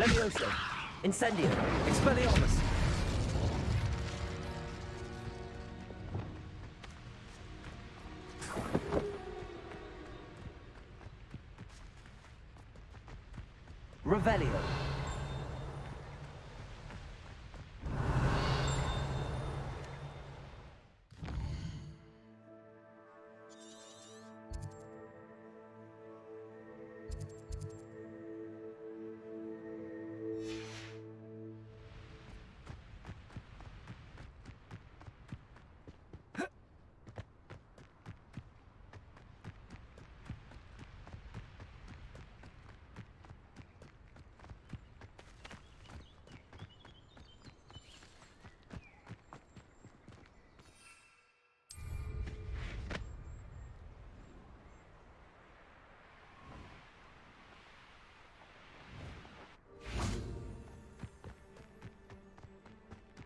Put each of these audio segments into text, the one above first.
Levioso. Incendio. Expelliarmus. Revelio.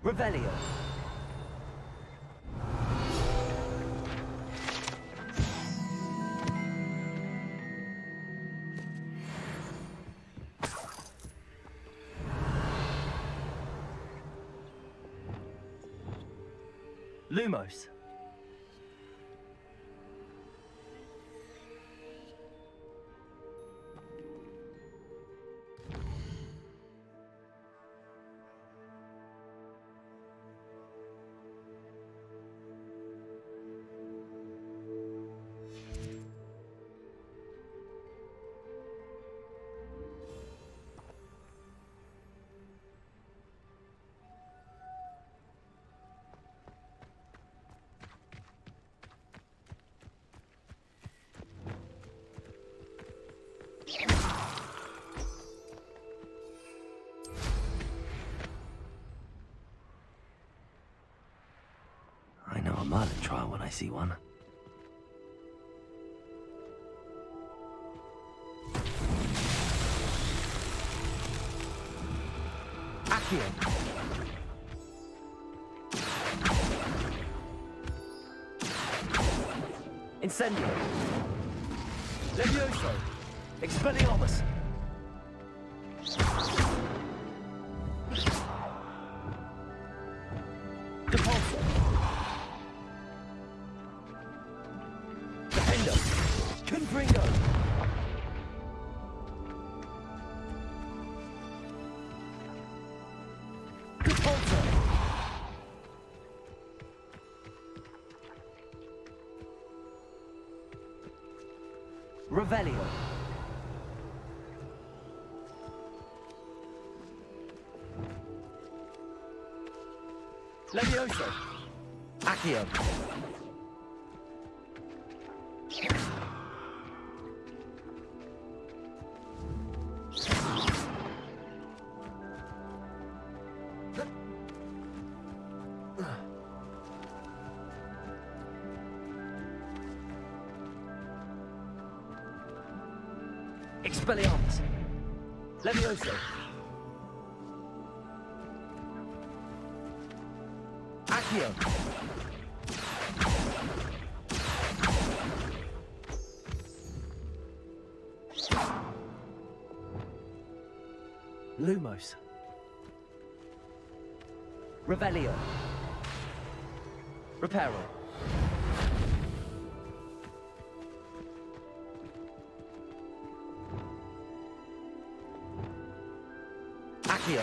Revelio. Lumos. I know a Merlin trial when I see one. Accio. Incendio. Levioso. Expelliarmus. Depulso. Defendo. Confringo. Depulso. Revelio. Levioso. Accio. Expelliarmus. Levioso. Accio. Lumos. Revelio. Reparo. Accio.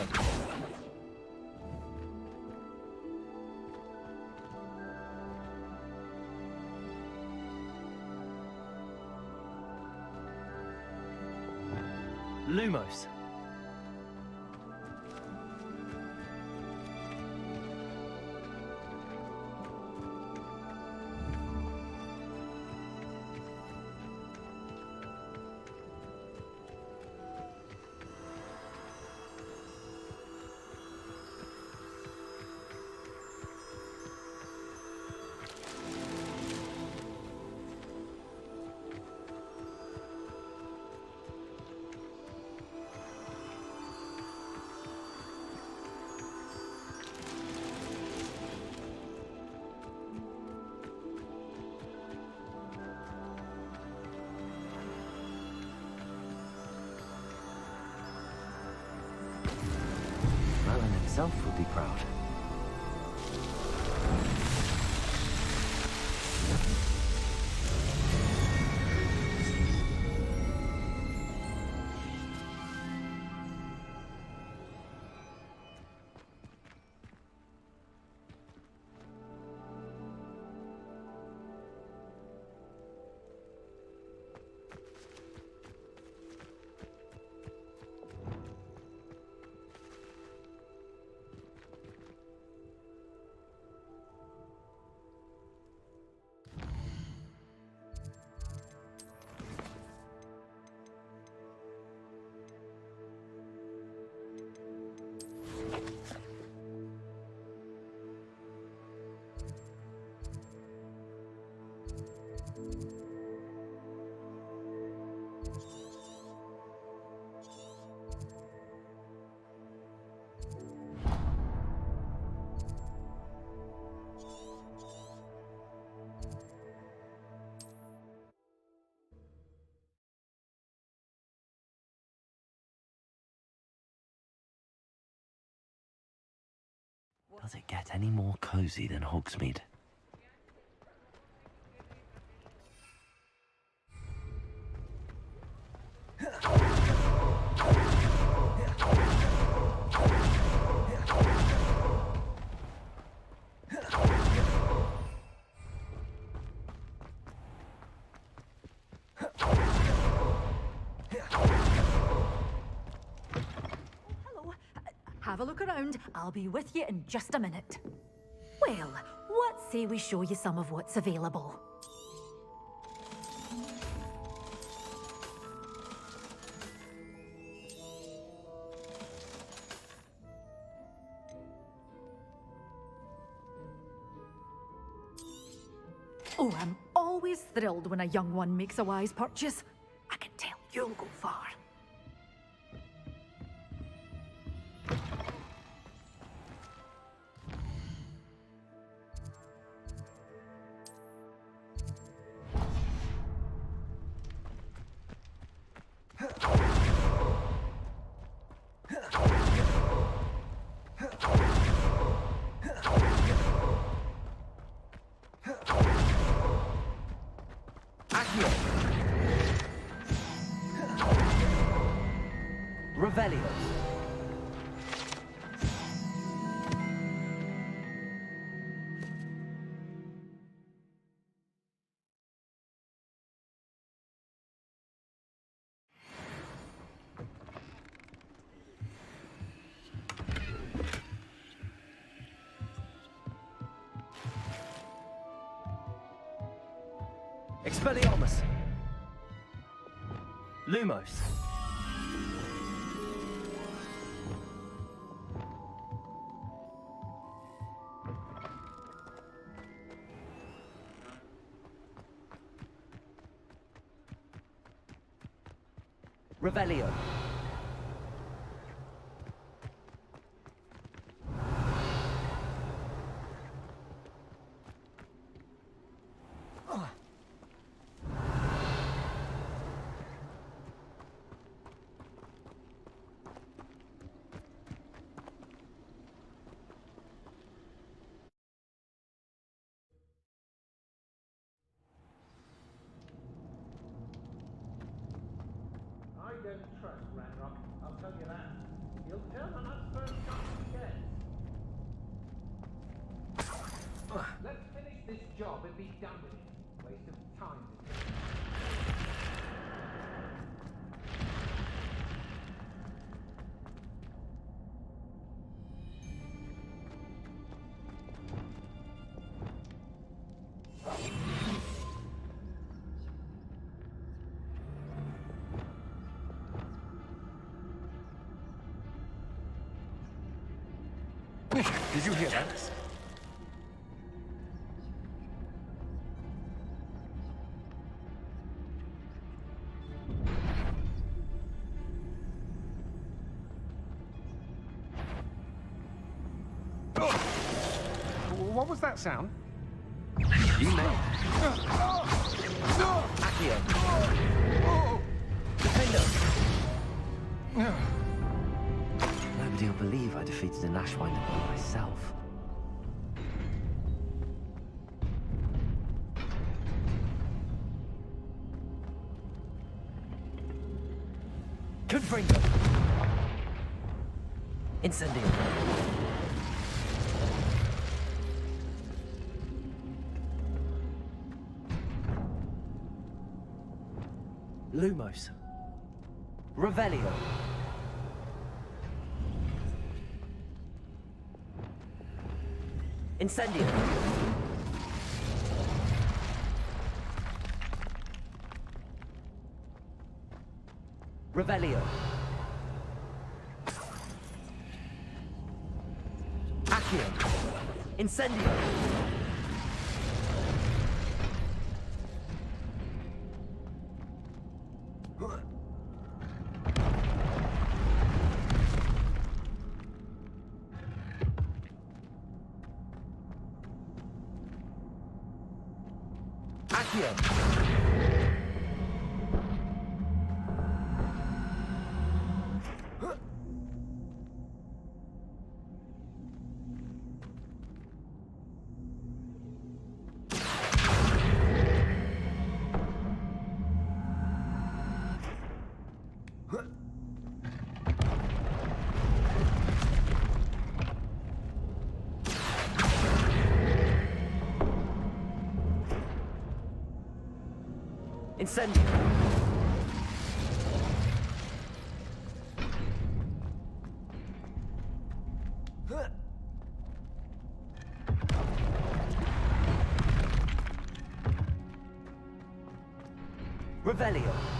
Lumos. himself would be proud. Does it get any more cozy than Hogsmeade? Have a look around. I'll be with you in just a minute. Well, what say we show you some of what's available? Oh, I'm always thrilled when a young one makes a wise purchase. I can tell you'll go far. Revelio. Expelliarmus. Lumos. Revelio. I don't trust Ranrock, I'll tell you that. He'll turn on us first chance he gets. Let's finish this job and be done with it. Waste of time. Did you hear that? What was that sound? You may. Accio. Defender. Nobody will believe I defeated an Ashwinder by myself. Confringo. Incendio. Lumos. Revelio. Incendio. Revelio. Accio. Incendio. Accio. Incendio. Revelio.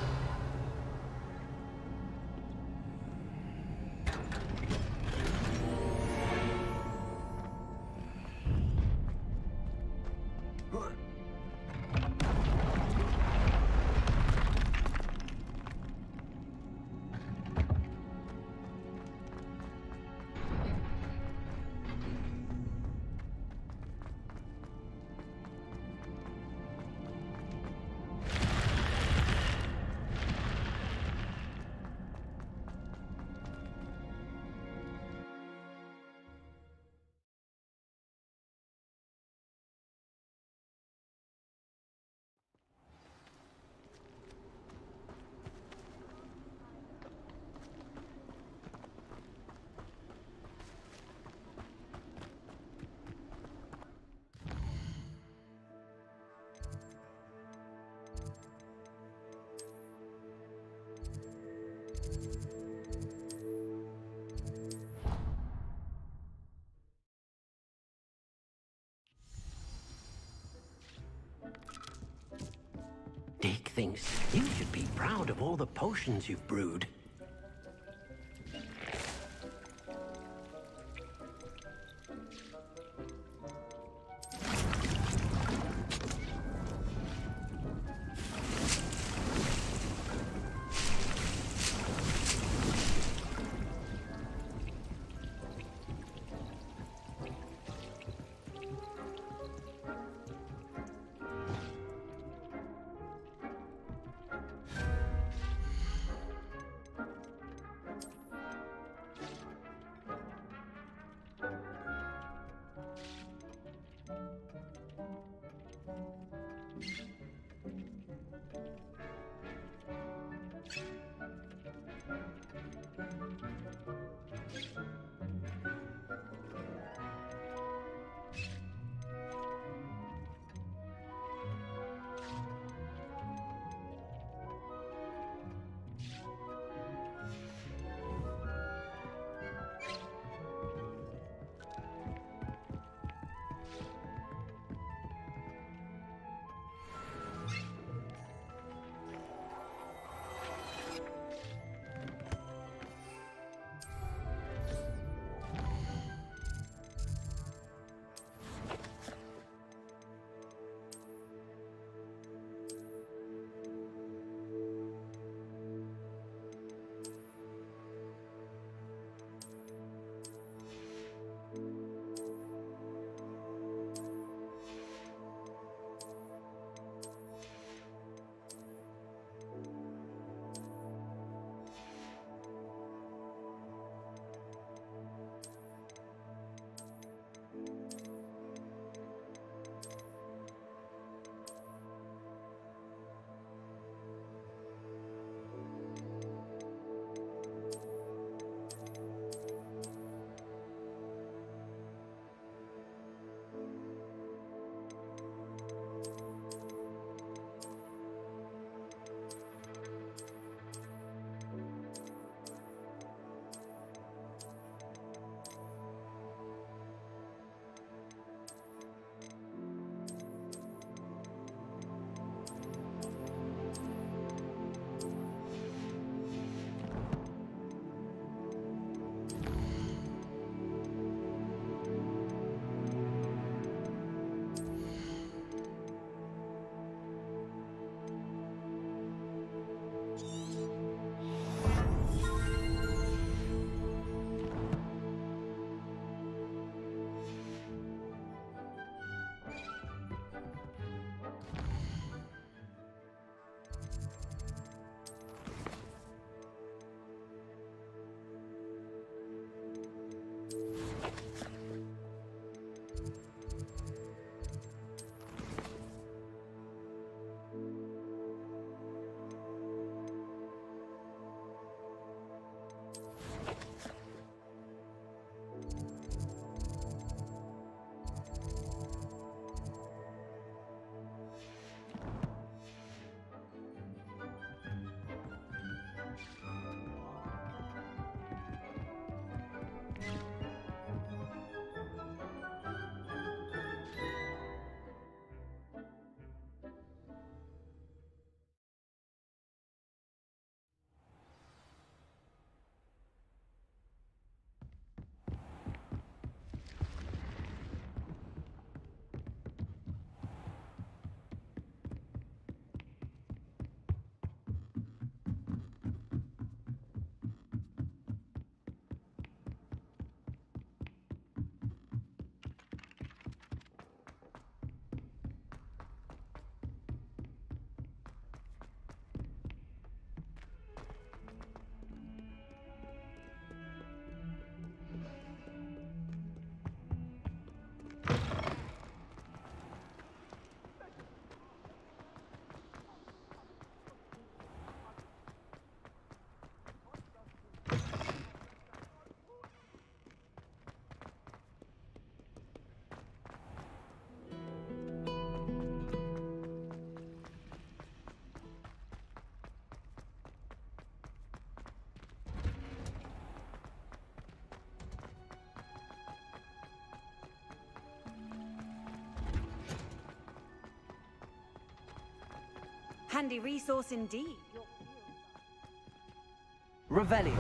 Dick thinks you should be proud of all the potions you've brewed. handy resource indeed. Revelio.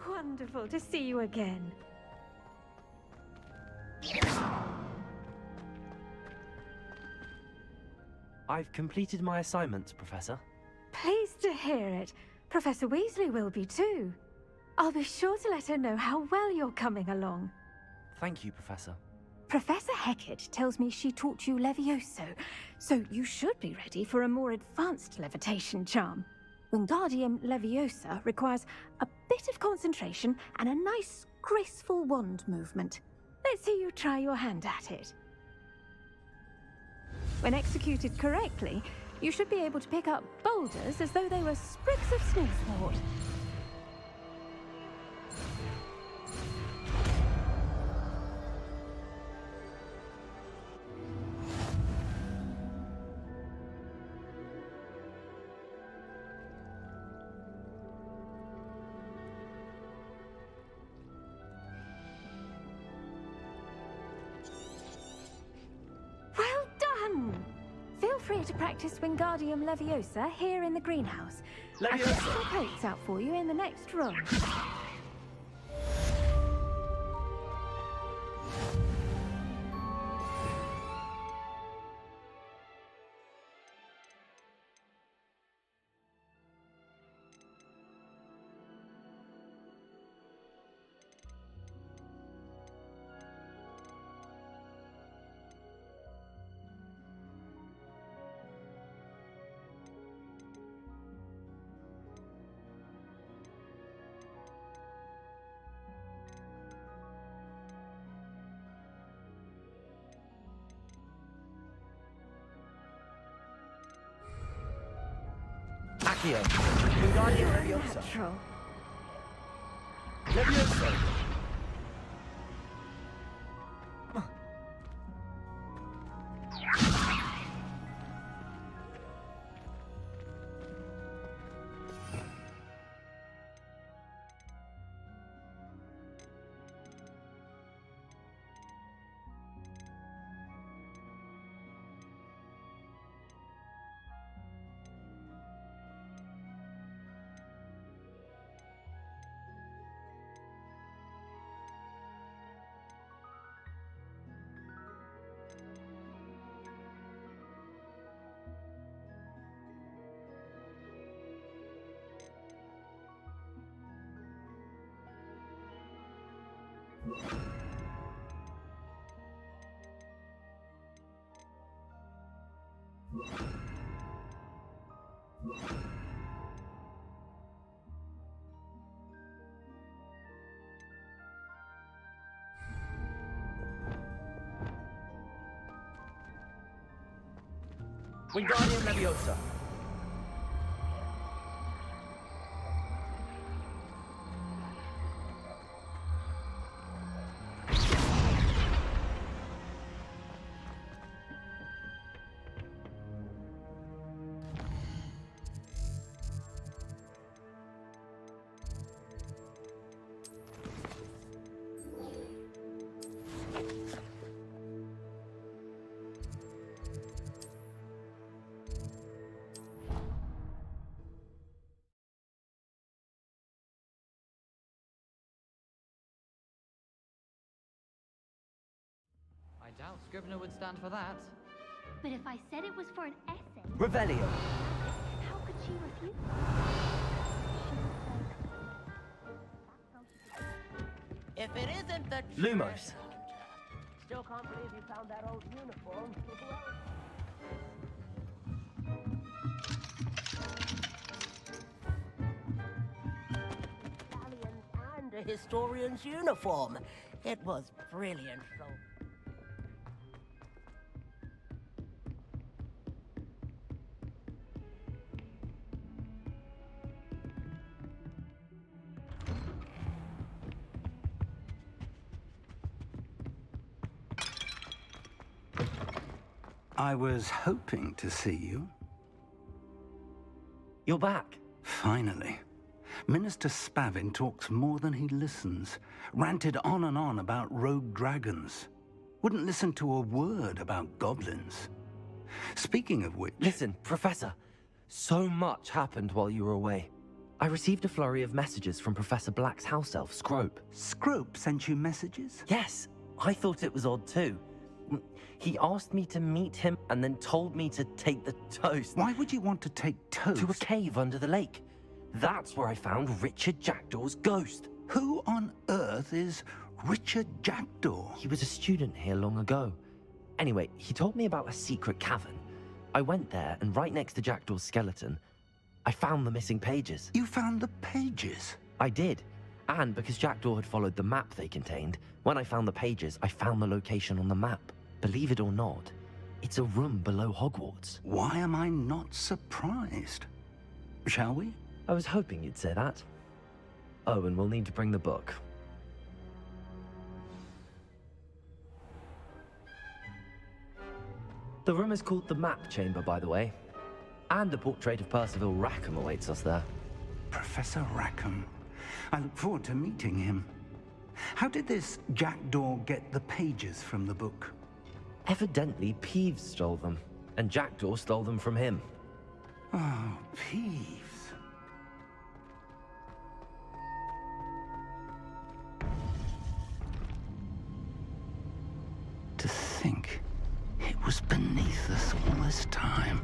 Wonderful to see you again. I've completed my assignments, Professor. Pleased to hear it. Professor Weasley will be too. I'll be sure to let her know how well you're coming along. Thank you, Professor. Professor Hecat tells me she taught you Levioso, so you should be ready for a more advanced levitation charm. Wingardium Leviosa requires a bit of concentration and a nice, graceful wand movement. Let's see you try your hand at it. When executed correctly, you should be able to pick up boulders as though they were sprigs of snigswort. Well done! Feel free to practice Wingardium Leviosa here in the greenhouse. I'll get some coats out for you in the next room. Accio. Wingardium Leviosa. Natural. Leviosa. Wingardium Leviosa. doubt Scrivener would stand for that. But if I said it was for an essay, Revelio. how could she refuse? If it isn't the Lumos. Still can't believe you found that old uniform. Italian and a historian's uniform. It was brilliant, so... I was hoping to see you. You're back. Finally. Minister Spavin talks more than he listens. Ranted on and on about rogue dragons. Wouldn't listen to a word about goblins. Speaking of which... Listen, Professor. So much happened while you were away. I received a flurry of messages from Professor Black's house elf, Scrope. Scrope sent you messages? Yes, I thought it was odd too. He asked me to meet him and then told me to take the toast. Why would you want to take toast? To a cave under the lake. That's where I found Richard Jackdaw's ghost. Who on earth is Richard Jackdaw? He was a student here long ago. Anyway, he told me about a secret cavern. I went there, and right next to Jackdaw's skeleton, I found the missing pages. You found the pages? I did. And because Jackdaw had followed the map they contained, when I found the pages, I found the location on the map. Believe it or not, it's a room below Hogwarts. Why am I not surprised? Shall we? I was hoping you'd say that. Oh, and we'll need to bring the book. The room is called the Map Chamber, by the way. And a portrait of Percival Rackham awaits us there. Professor Rackham. I look forward to meeting him. How did this Jackdaw get the pages from the book? Evidently, Peeves stole them, and Jackdaw stole them from him. Oh, Peeves. To think it was beneath us all this time.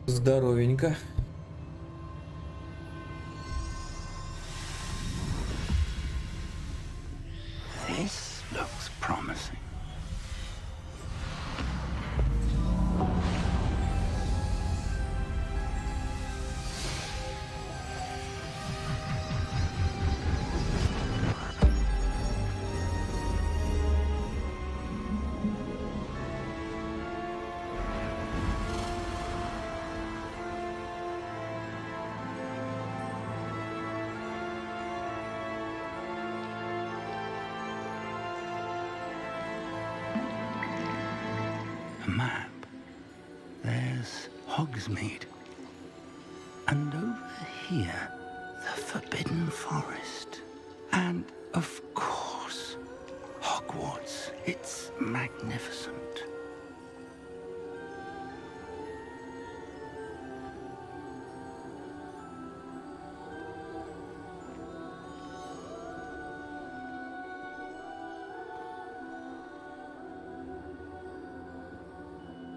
Здоровенько. This looks promising. Map. There's Hogsmeade. And over here, the Forbidden Forest. And, of course, Hogwarts. It's magnificent.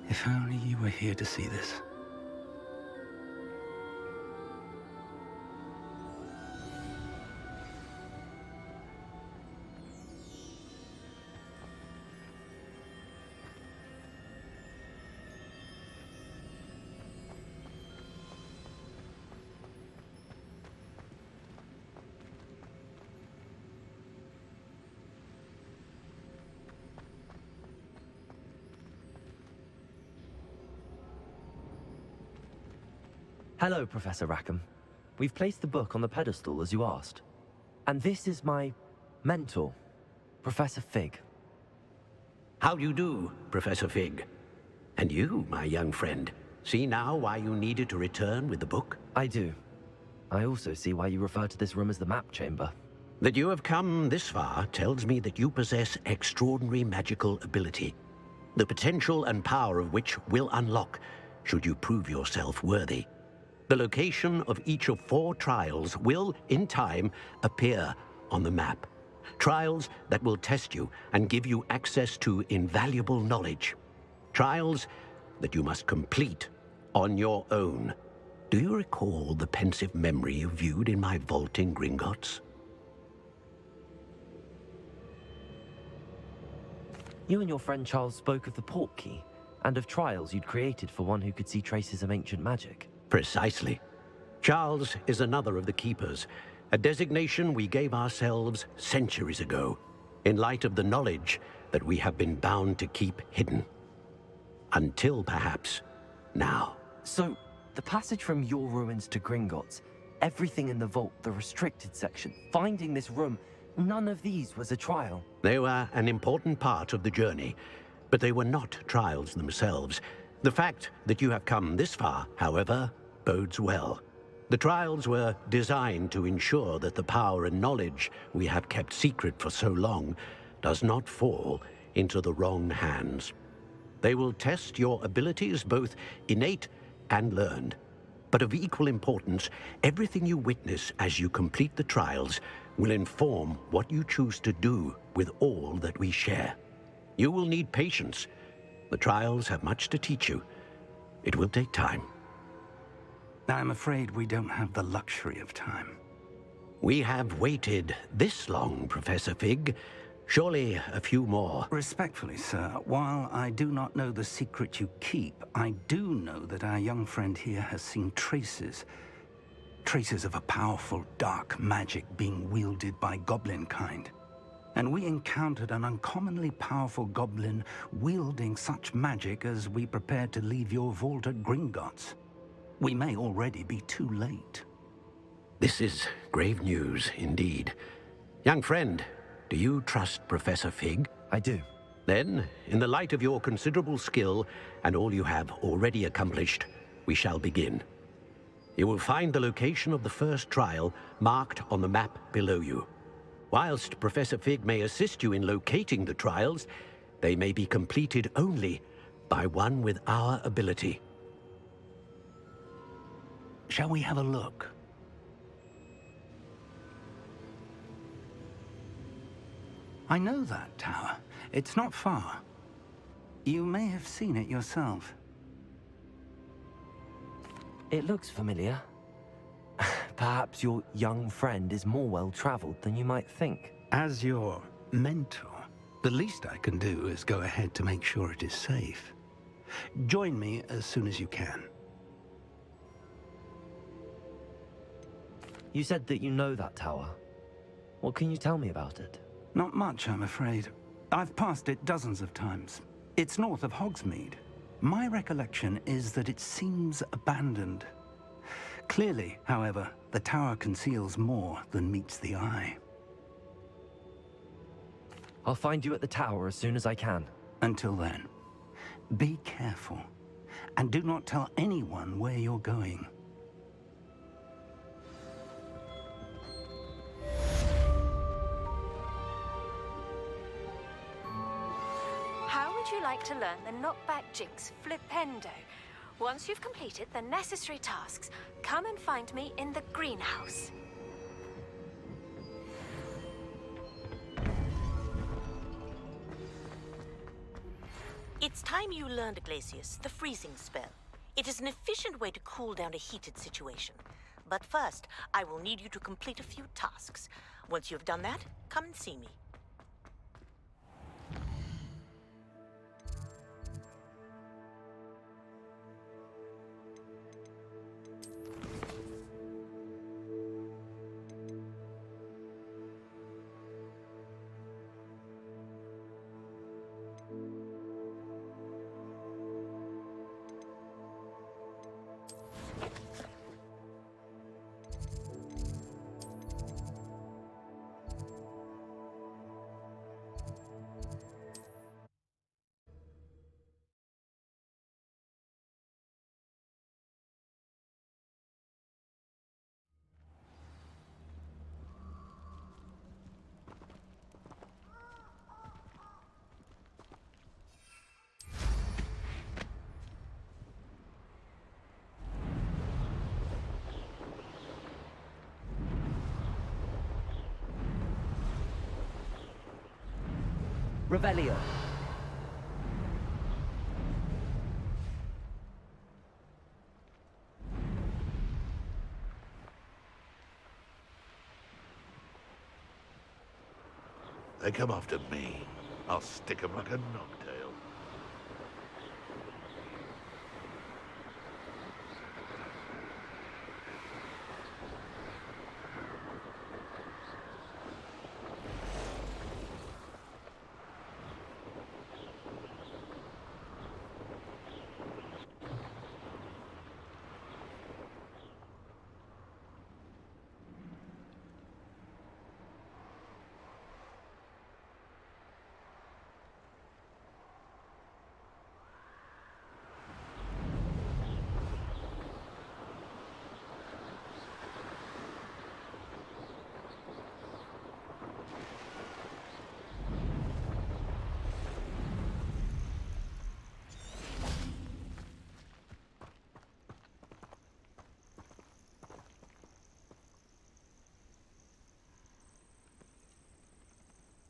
If only you were here to see this. Hello, Professor Rackham. We've placed the book on the pedestal, as you asked. And this is my mentor, Professor Fig. How do you do, Professor Fig? And you, my young friend. See now why you needed to return with the book? I do. I also see why you refer to this room as the map chamber. That you have come this far tells me that you possess extraordinary magical ability, the potential and power of which will unlock should you prove yourself worthy. The location of each of 4 trials will, in time, appear on the map. Trials that will test you and give you access to invaluable knowledge. Trials that you must complete on your own. Do you recall the pensive memory you viewed in my vault in Gringotts? You and your friend Charles spoke of the port key, and of trials you'd created for one who could see traces of ancient magic. Precisely. Charles is another of the Keepers, a designation we gave ourselves centuries ago, in light of the knowledge that we have been bound to keep hidden. Until, perhaps, now. So, the passage from your ruins to Gringotts, everything in the vault, the restricted section, finding this room, none of these was a trial. They were an important part of the journey, but they were not trials themselves. The fact that you have come this far, however, bodes well. The trials were designed to ensure that the power and knowledge we have kept secret for so long does not fall into the wrong hands. They will test your abilities, both innate and learned. But of equal importance, everything you witness as you complete the trials will inform what you choose to do with all that we share. You will need patience. The trials have much to teach you. It will take time. I'm afraid we don't have the luxury of time. We have waited this long, Professor Fig. Surely a few more. Respectfully, sir, while I do not know the secret you keep, I do know that our young friend here has seen traces of a powerful dark magic being wielded by goblin kind. And we encountered an uncommonly powerful goblin wielding such magic as we prepared to leave your vault at Gringotts. We may already be too late. This is grave news indeed. Young friend, do you trust Professor Fig? I do. Then, in the light of your considerable skill and all you have already accomplished, we shall begin. You will find the location of the first trial marked on the map below you. Whilst Professor Fig may assist you in locating the trials, they may be completed only by one with our ability. Shall we have a look? I know that tower. It's not far. You may have seen it yourself. It looks familiar. Perhaps your young friend is more well-traveled than you might think. As your mentor, the least I can do is go ahead to make sure it is safe. Join me as soon as you can. You said that you know that tower. What can you tell me about it? Not much, I'm afraid. I've passed it dozens of times. It's north of Hogsmeade. My recollection is that it seems abandoned. Clearly, however, the tower conceals more than meets the eye. I'll find you at the tower as soon as I can. Until then, be careful, and do not tell anyone where you're going. How would you like to learn the knockback jinx flipendo? Once you've completed the necessary tasks, come and find me in the greenhouse. It's time you learned, Glacius, the freezing spell. It is an efficient way to cool down a heated situation. But first, I will need you to complete a few tasks. Once you've done that, come and see me. Revelio. They come after me. I'll stick 'em like a knocktail.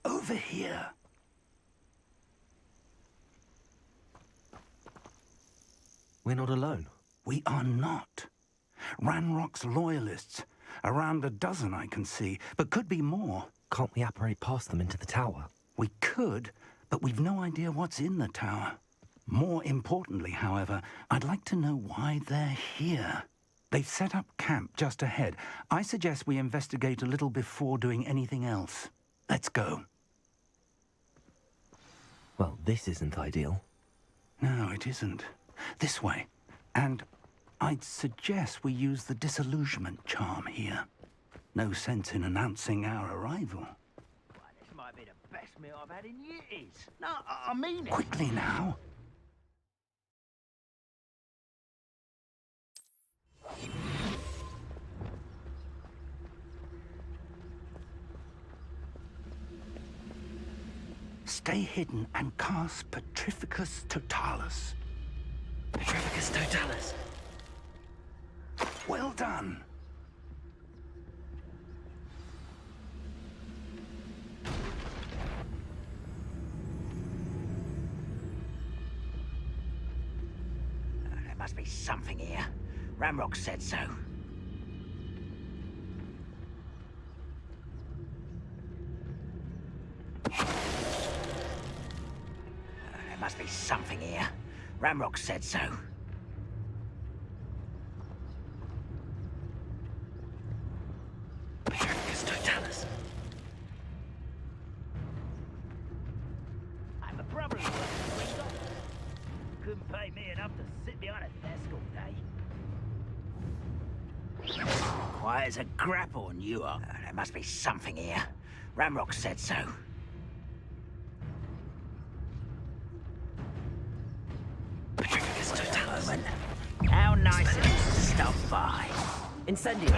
Over here. We're not alone. We are not. Ranrock's loyalists. Around a dozen I can see, but could be more. Can't we apparate past them into the tower? We could, but we've no idea what's in the tower. More importantly, however, I'd like to know why they're here. They've set up camp just ahead. I suggest we investigate a little before doing anything else. Let's go. Well, this isn't ideal. No, it isn't. This way. And I'd suggest we use the disillusionment charm here. No sense in announcing our arrival. Well, this might be the best meal I've had in years. No, I mean it. Quickly now. Stay hidden and cast Petrificus Totalis. Petrificus Totalis. Well done. There must be something here. Ramrock said so. There must be something here. Ramrock said so. Petrificus Totalis. I'm a brother who works for $3. Couldn't pay me enough to sit behind a desk all day. Quiet as a grapple, you are. There must be something here. Ramrock said so. Petrificus Totalis. How nice it is to stop by. Incendio.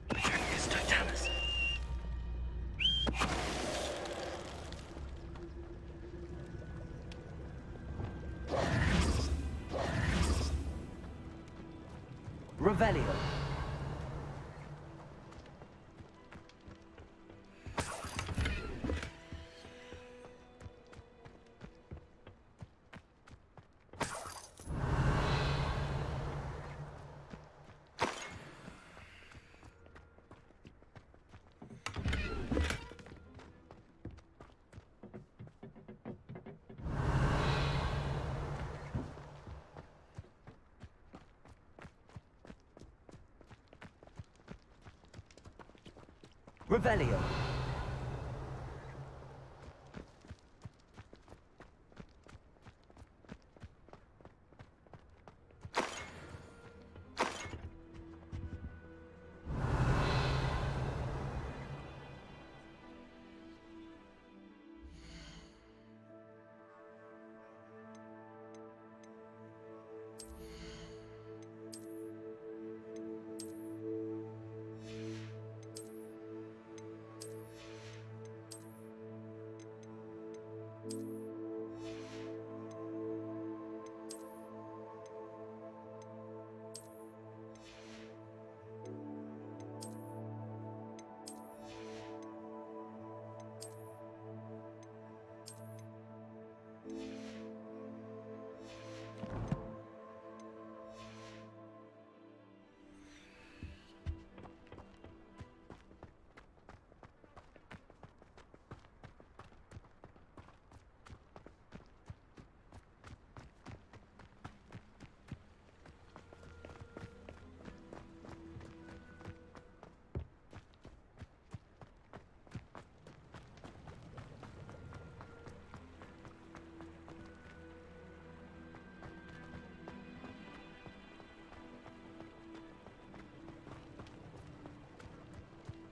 Petrificus Totalis. Revelio. Revelio.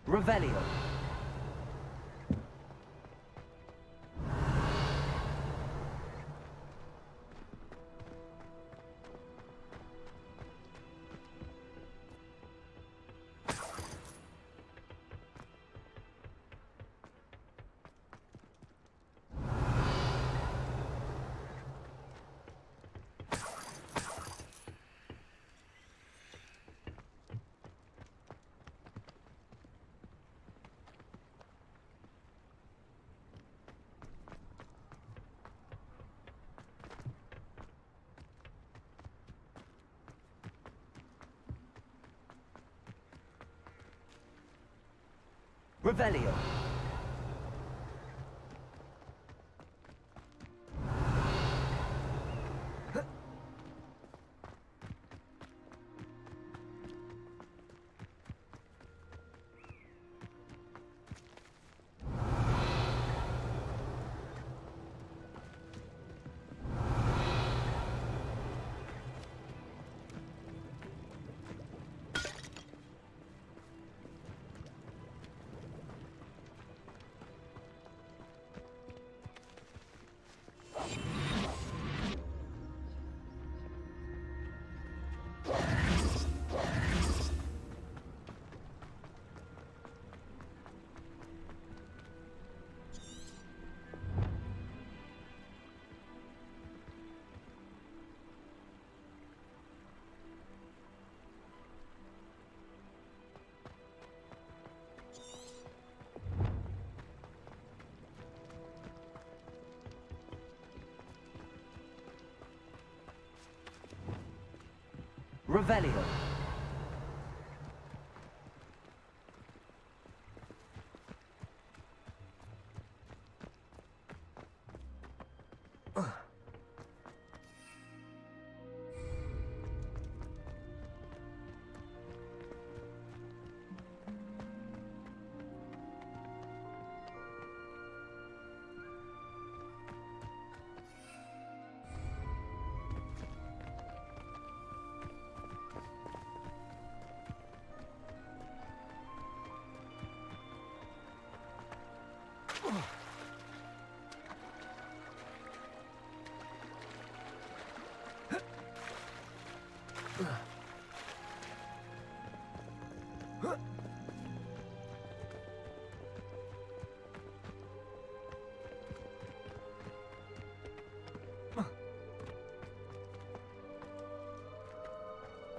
Revelio. Revelio. Revelio.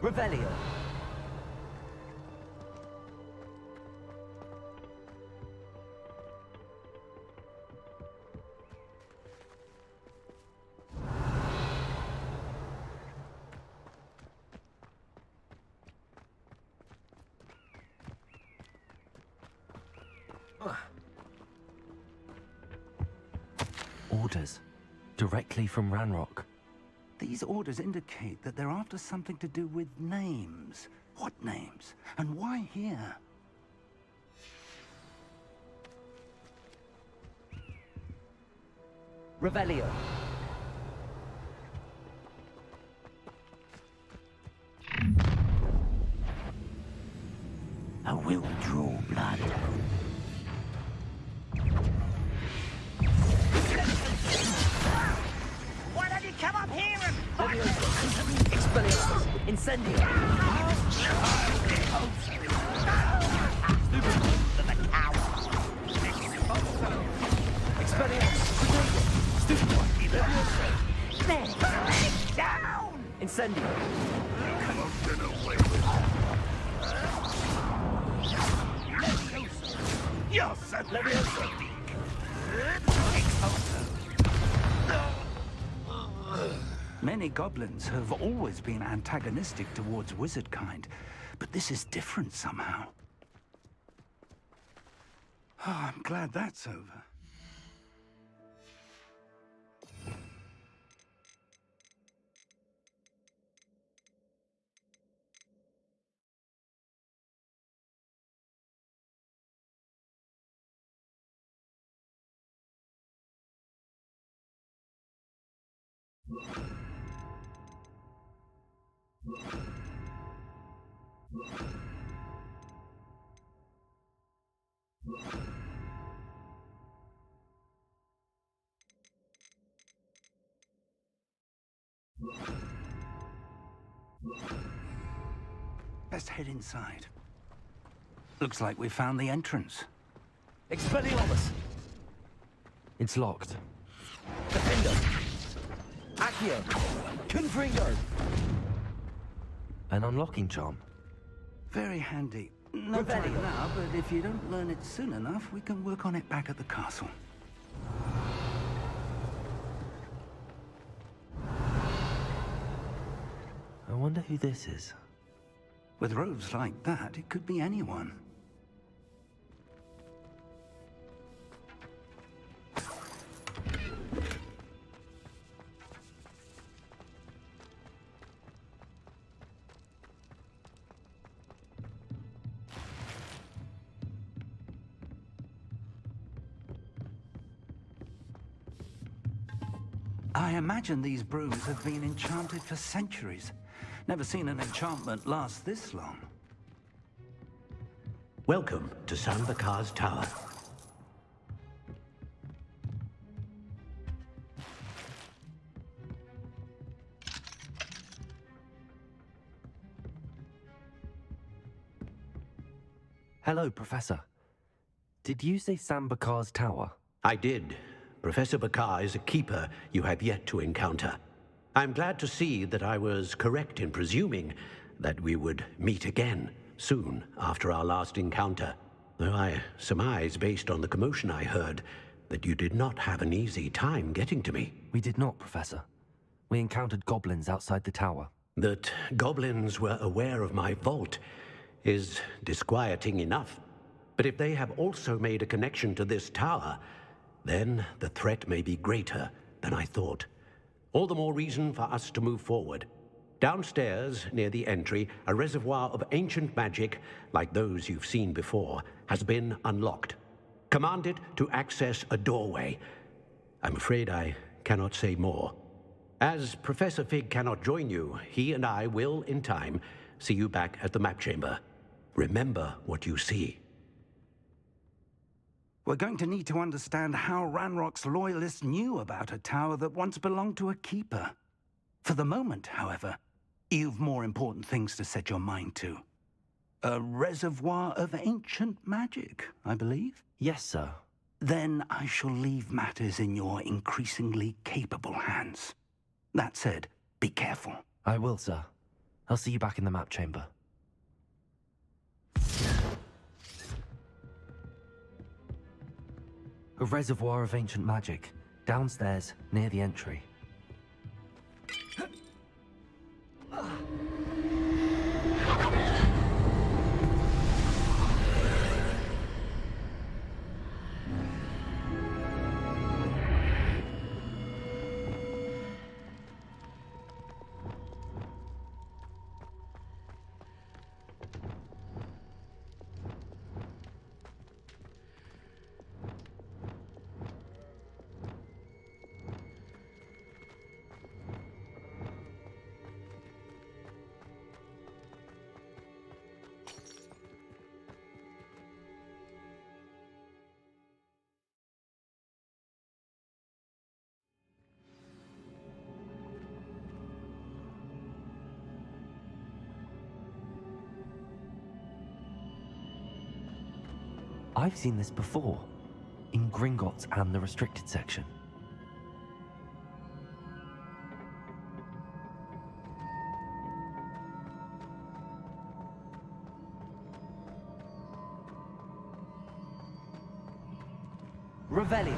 Revelio. Orders. Directly from Ranrock. These orders indicate that they're after something to do with names. What names? And why here? Revelio. I will draw blood. Why don't you come up here and fight? Expelliarmus. Incendio. Expelliarmus. Down! Incendio. Yes, Leviosa. Many goblins have always been antagonistic towards wizard kind, but this is different somehow. Oh, I'm glad that's over. Let's head inside. Looks like we found the entrance. Expelliarmus! It's locked. Defender! Accio! Confringo! An unlocking charm. Very handy. No time now, but if you don't learn it soon enough, we can work on it back at the castle. I wonder who this is. With robes like that, it could be anyone. I imagine these brooms have been enchanted for centuries. Never seen an enchantment last this long. Welcome to Sam's Tower. Hello, Professor. Did you say Sam Bakar's tower? I did. Professor Bakar is a keeper you have yet to encounter. I'm glad to see that I was correct in presuming that we would meet again soon after our last encounter, though I surmise, based on the commotion I heard, that you did not have an easy time getting to me. We did not, Professor. We encountered goblins outside the tower. That goblins were aware of my vault is disquieting enough. But if they have also made a connection to this tower, then the threat may be greater than I thought. All the more reason for us to move forward. Downstairs, near the entry, a reservoir of ancient magic, like those you've seen before, has been unlocked. Command it to access a doorway. I'm afraid I cannot say more. As Professor Fig cannot join you, he and I will, in time, see you back at the map chamber. Remember what you see. We're going to need to understand how Ranrock's loyalists knew about a tower that once belonged to a keeper. For the moment, however, you've more important things to set your mind to. A reservoir of ancient magic, I believe? Yes, sir. Then I shall leave matters in your increasingly capable hands. That said, be careful. I will, sir. I'll see you back in the map chamber. A reservoir of ancient magic, downstairs, near the entry. I've seen this before, in Gringotts and the restricted section. Revelio.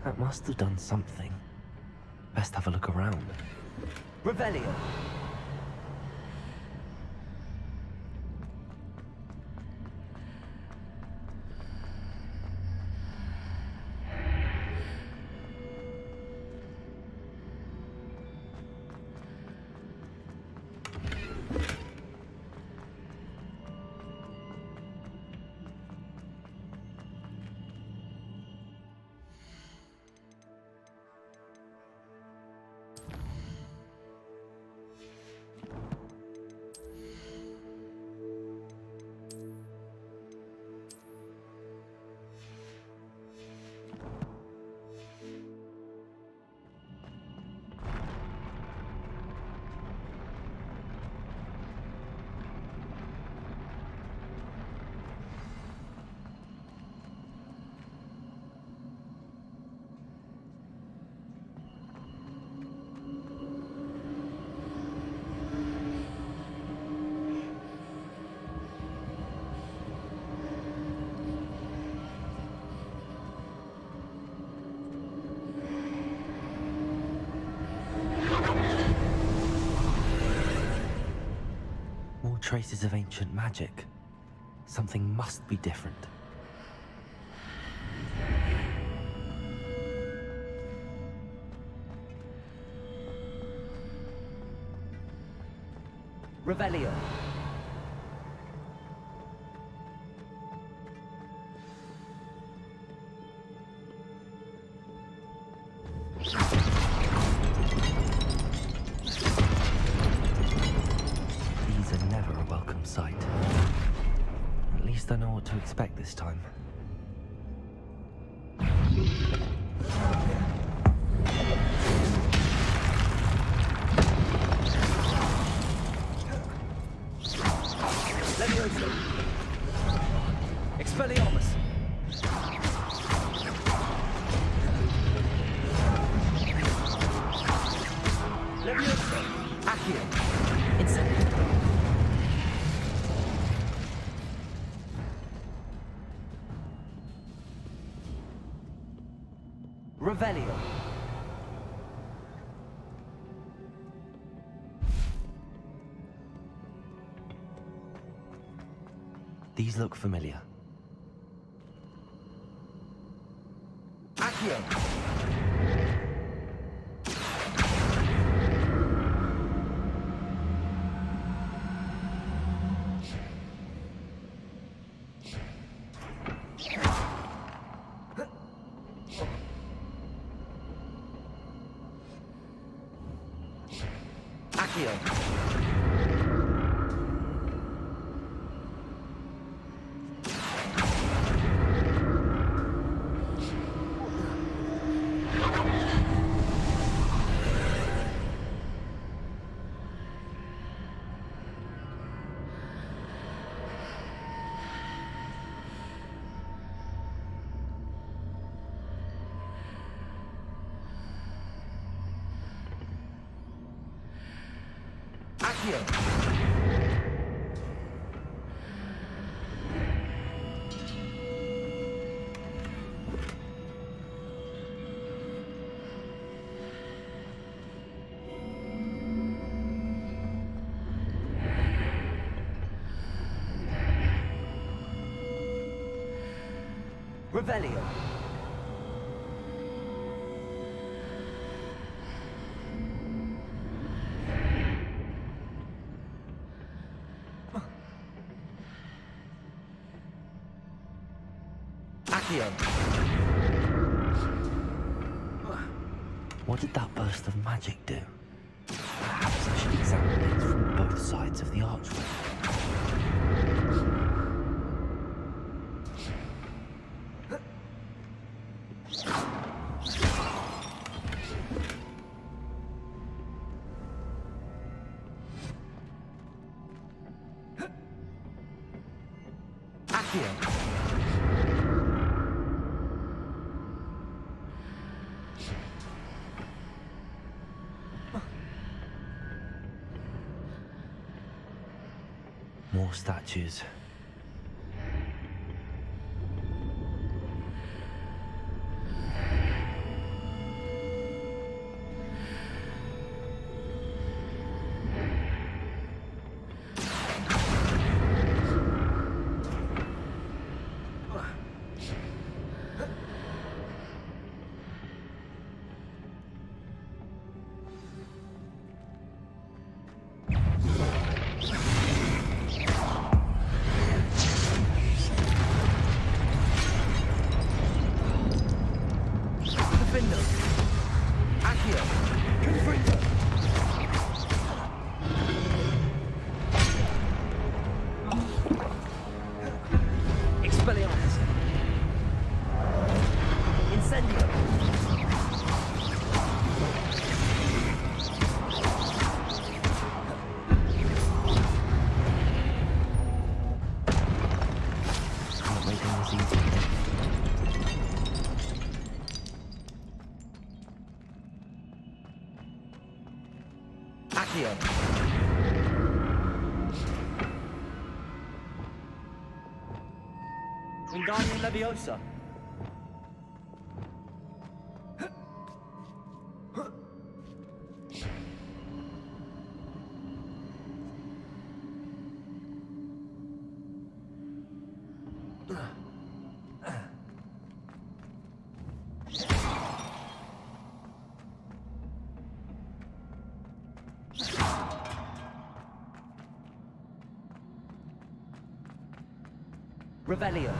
That must have done something. Best have a look around. Revelio. traces of ancient magic. Something must be different. Revelio. These are never a welcome sight. At least I know what to expect this time. Expelliarmus. Levioso. Accio. Incendio. Revelio. These look familiar. Accio. Accio. Accio. Revelio. Accio. What did that burst of magic do? Perhaps I should examine things from both sides of the archway. Accio. More statues. Accio. Wingardium Leviosa. Revelio.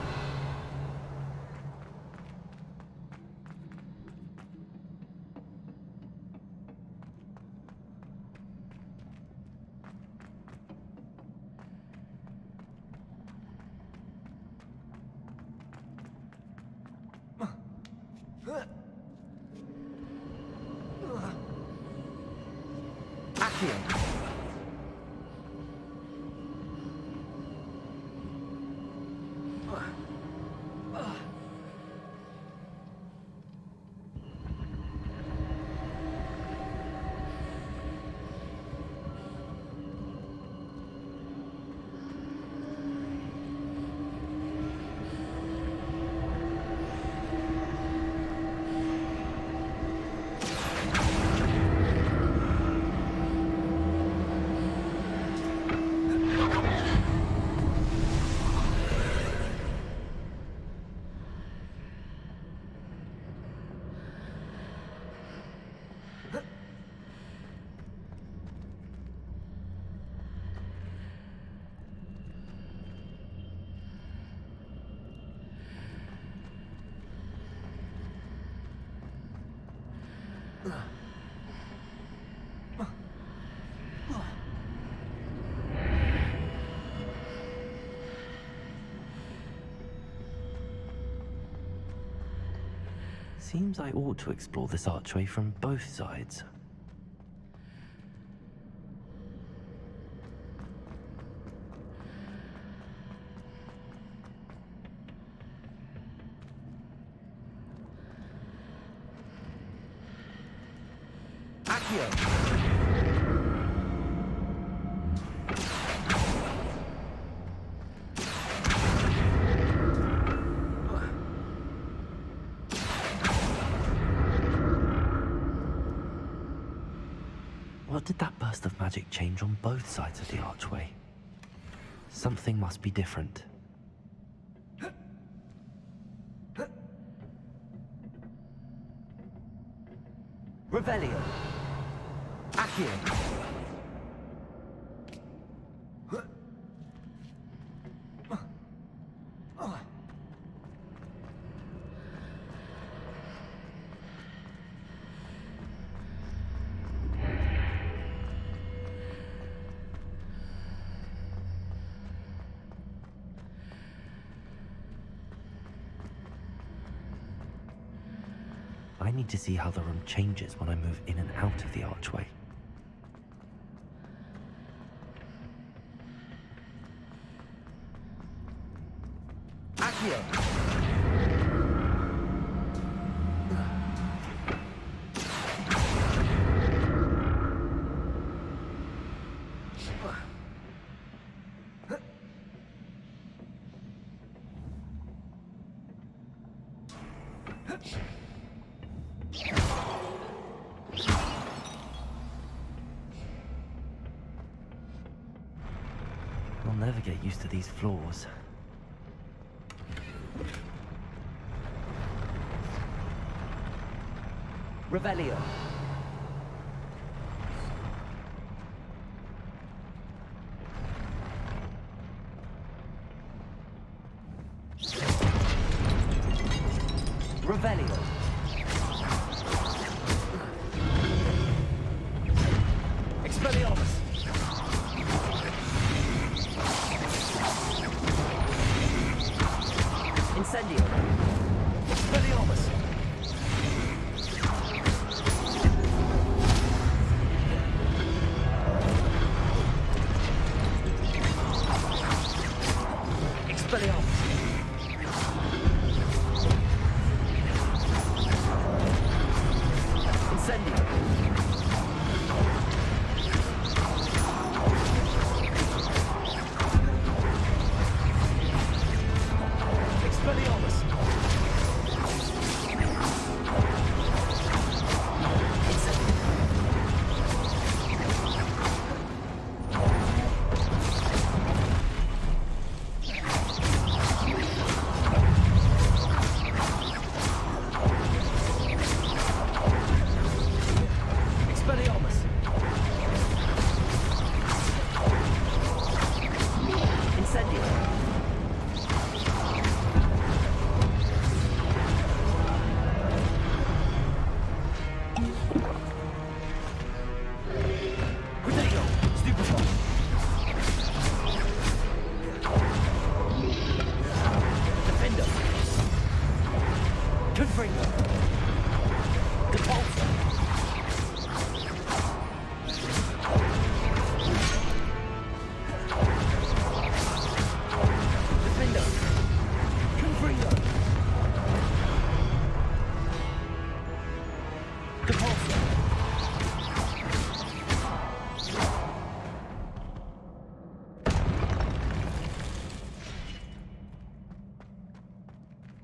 Seems I ought to explore this archway from both sides. What did that burst of magic change on both sides of the archway? Something must be different. Revelio. Accio. I need to see how the room changes when I move in and out of the archway. Accio. I'll never get used to these floors. Revelio. Revelio. Expelliarmus. Incendio. Expelliarmus.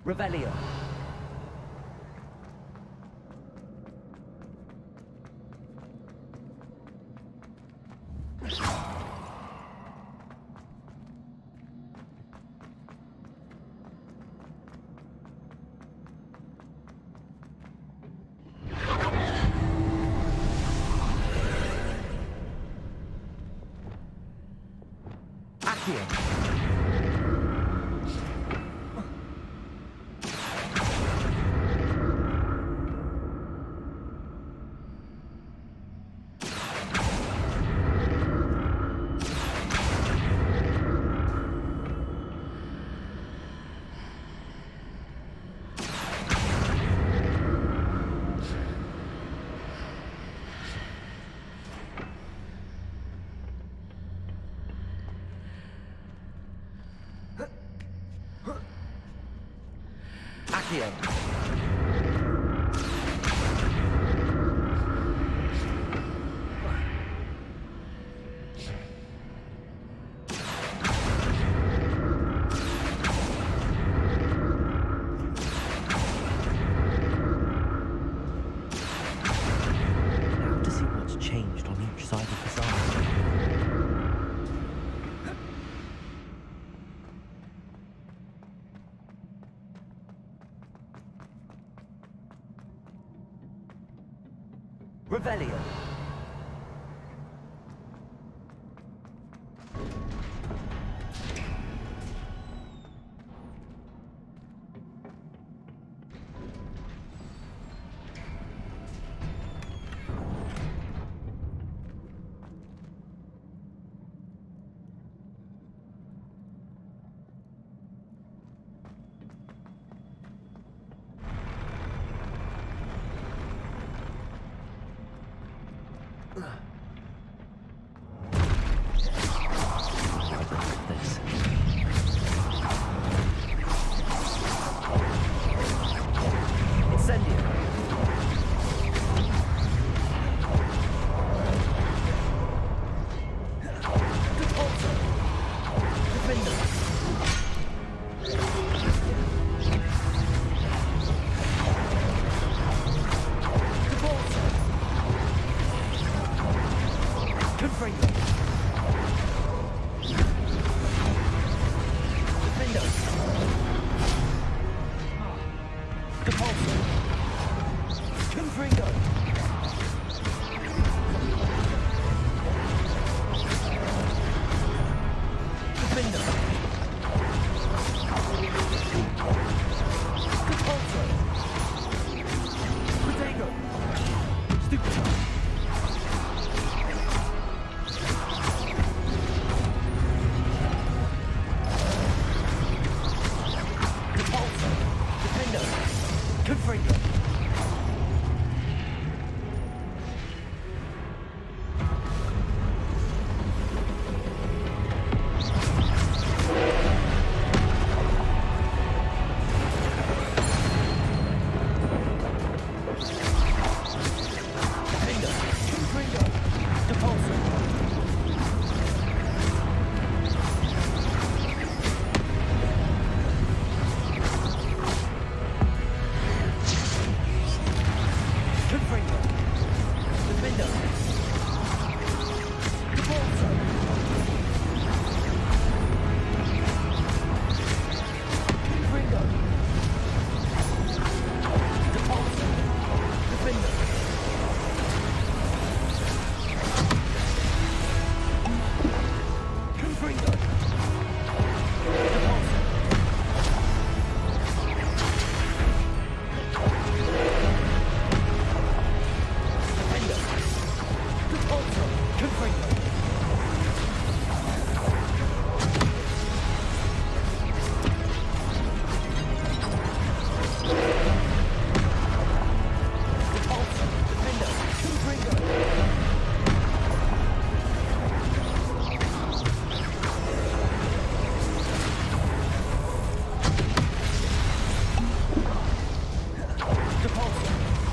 Revelio. Accio. Now to see what's changed on each side of the side. Revelio. This. Incendio. Repulsor. Defender. Repulsor. Confringo. Defender. Repulsor. Confringo. Defender. Repulsor. Protego. Stupid. Repulsor. Defender. Confringo.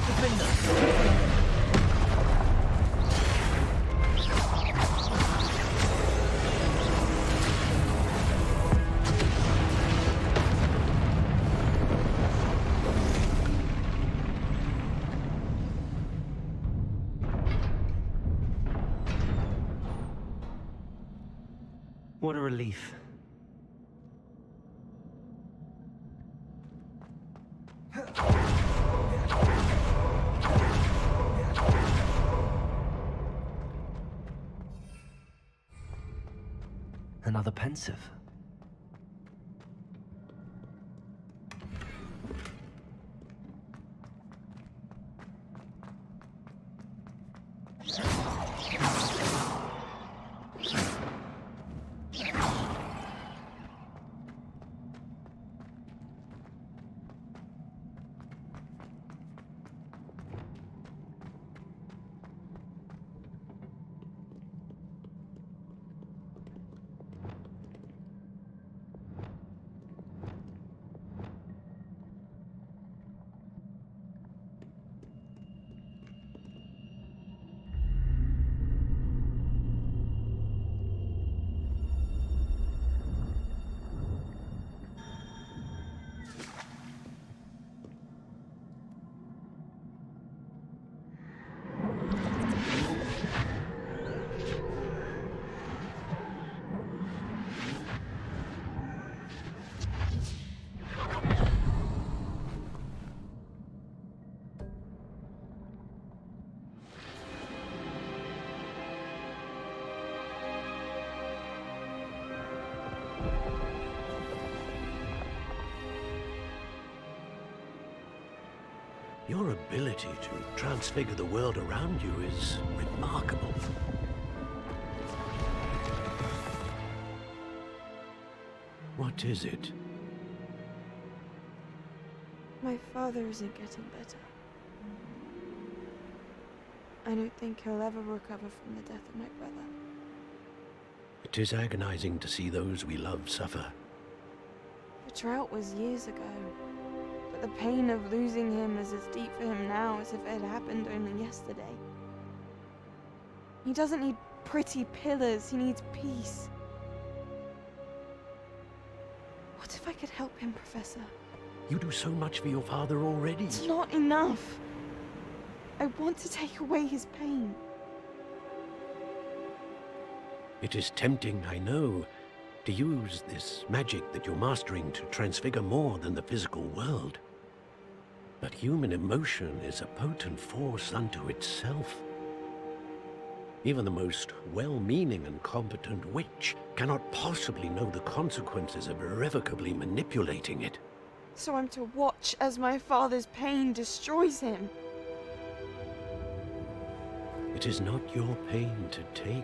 Defender. What a relief. Another pensive. Your ability to transfigure the world around you is remarkable. What is it? My father isn't getting better. I don't think he'll ever recover from the death of my brother. It is agonizing to see those we love suffer. The drought was years ago, but the pain of losing him is as deep for him now as if it had happened only yesterday. He doesn't need pretty pillars, he needs peace. What if I could help him, Professor? You do so much for your father already. It's not enough. I want to take away his pain. It is tempting, I know, to use this magic that you're mastering to transfigure more than the physical world. But human emotion is a potent force unto itself. Even the most well-meaning and competent witch cannot possibly know the consequences of irrevocably manipulating it. So I'm to watch as my father's pain destroys him. It is not your pain to take.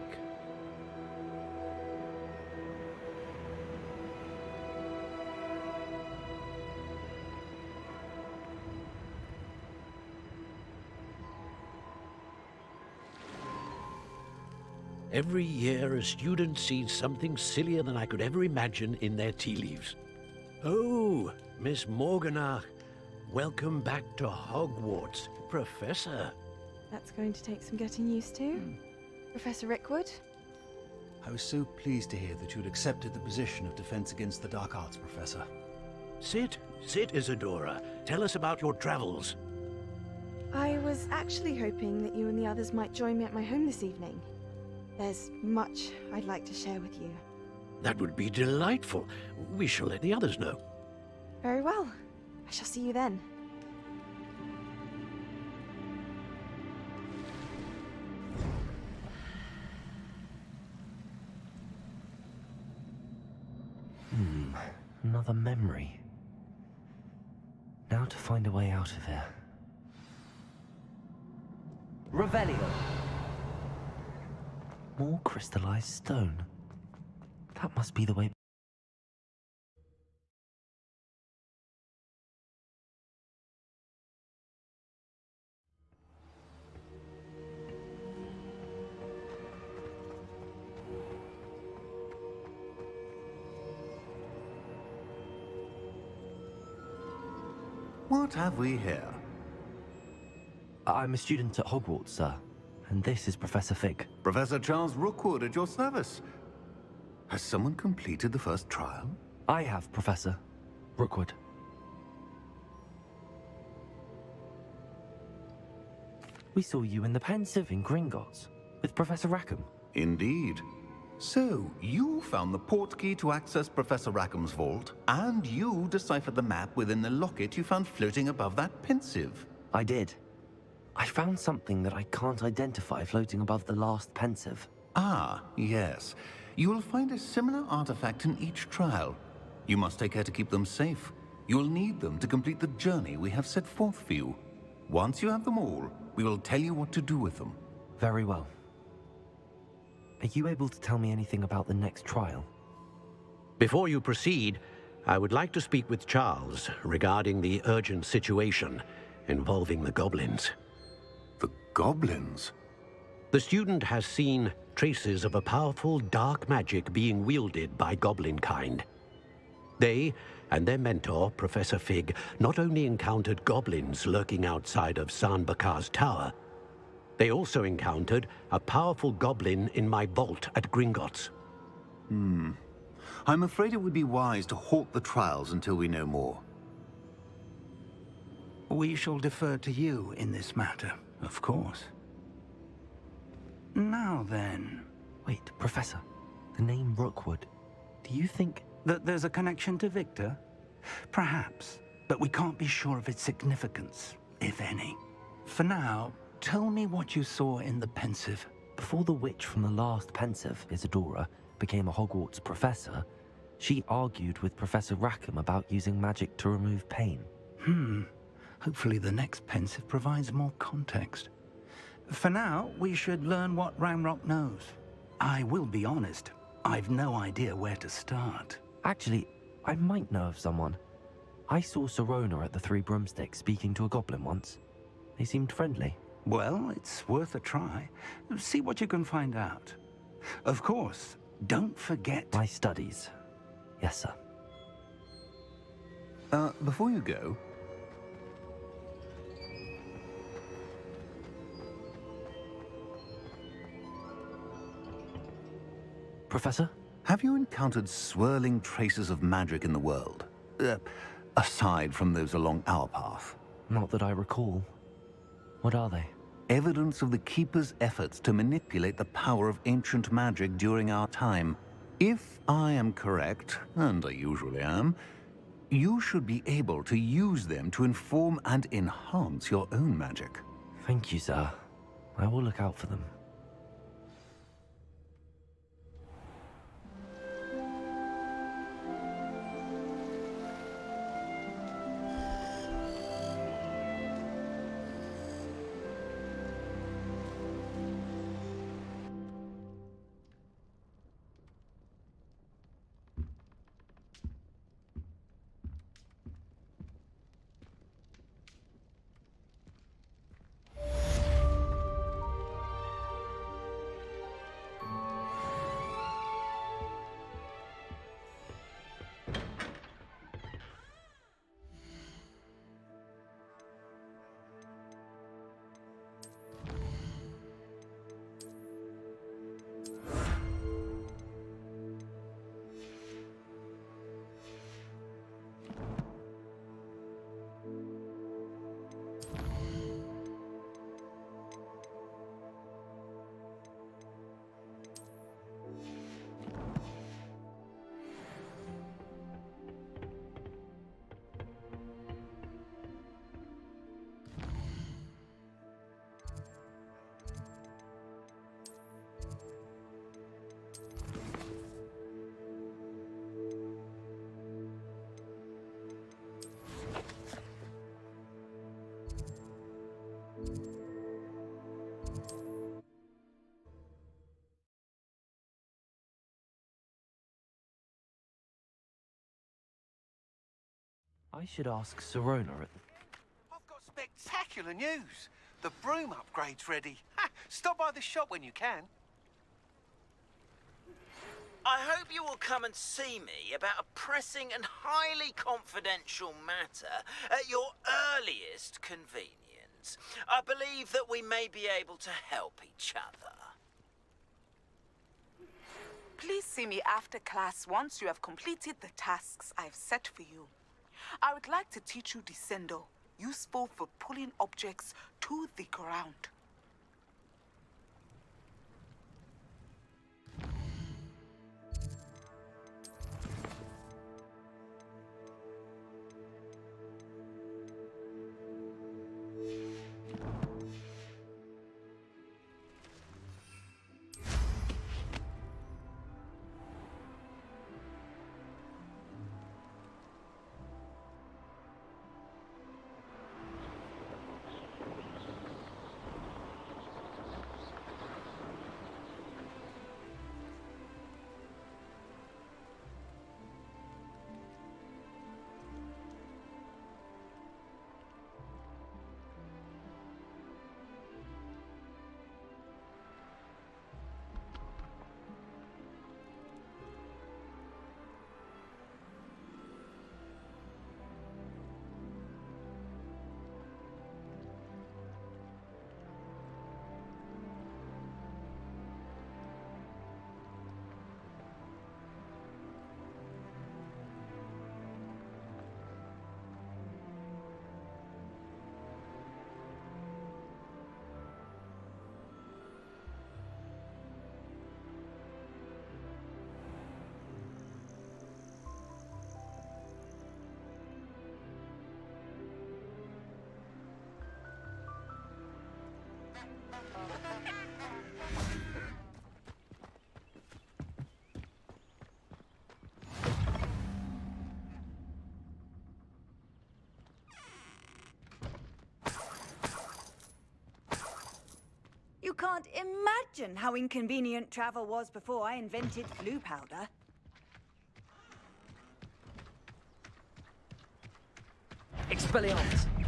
Every year, a student sees something sillier than I could ever imagine in their tea leaves. Oh, Miss Morganach, welcome back to Hogwarts, Professor. That's going to take some getting used to. Professor Rickwood? I was so pleased to hear that you'd accepted the position of Defense Against the Dark Arts, Professor. Sit, Isadora. Tell us about your travels. I was actually hoping that you and the others might join me at my home this evening. There's much I'd like to share with you. That would be delightful. We shall let the others know. Very well. I shall see you then. Another memory. Now to find a way out of here. Revelio! More crystallized stone. That must be the way. What have we here? I'm a student at Hogwarts, sir. And this is Professor Fig. Professor Charles Rookwood at your service. Has someone completed the first trial? I have, Professor Rookwood. We saw you in the Pensive in Gringotts with Professor Rackham. Indeed. So, you found the portkey to access Professor Rackham's vault, and you deciphered the map within the locket you found floating above that Pensive. I did. I found something that I can't identify floating above the last Pensive. Ah, yes. You will find a similar artifact in each trial. You must take care to keep them safe. You'll need them to complete the journey we have set forth for you. Once you have them all, we will tell you what to do with them. Very well. Are you able to tell me anything about the next trial? Before you proceed, I would like to speak with Charles regarding the urgent situation involving the goblins. The goblins? The student has seen traces of a powerful dark magic being wielded by goblin kind. They and their mentor, Professor Fig, not only encountered goblins lurking outside of San Bakar's tower, they also encountered a powerful goblin in my vault at Gringotts. I'm afraid it would be wise to halt the trials until we know more. We shall defer to you in this matter, of course. Now then... Wait, Professor. The name Rookwood. Do you think... that there's a connection to Victor? Perhaps, but we can't be sure of its significance, if any. For now, tell me what you saw in the Pensive. Before the witch from the last Pensive, Isadora, became a Hogwarts professor, she argued with Professor Rackham about using magic to remove pain. Hopefully the next Pensive provides more context. For now, we should learn what Ranrock knows. I will be honest, I've no idea where to start. Actually, I might know of someone. I saw Sirona at the Three Broomsticks speaking to a goblin once. They seemed friendly. Well, it's worth a try. See what you can find out. Of course, don't forget... my studies. Yes, sir. Before you go... Professor? Have you encountered swirling traces of magic in the world? Aside from those along our path? Not that I recall. What are they? Evidence of the Keeper's efforts to manipulate the power of ancient magic during our time. If I am correct, and I usually am, you should be able to use them to inform and enhance your own magic. Thank you, sir. I will look out for them. I should ask Sirona at the... I've got spectacular news. The broom upgrade's ready. Stop by the shop when you can. I hope you will come and see me about a pressing and highly confidential matter at your earliest convenience. friends. I believe that we may be able to help each other. Please see me after class once you have completed the tasks I've set for you. I would like to teach you descendo, useful for pulling objects to the ground. You can't imagine how inconvenient travel was before I invented flu powder. Expelliarmus!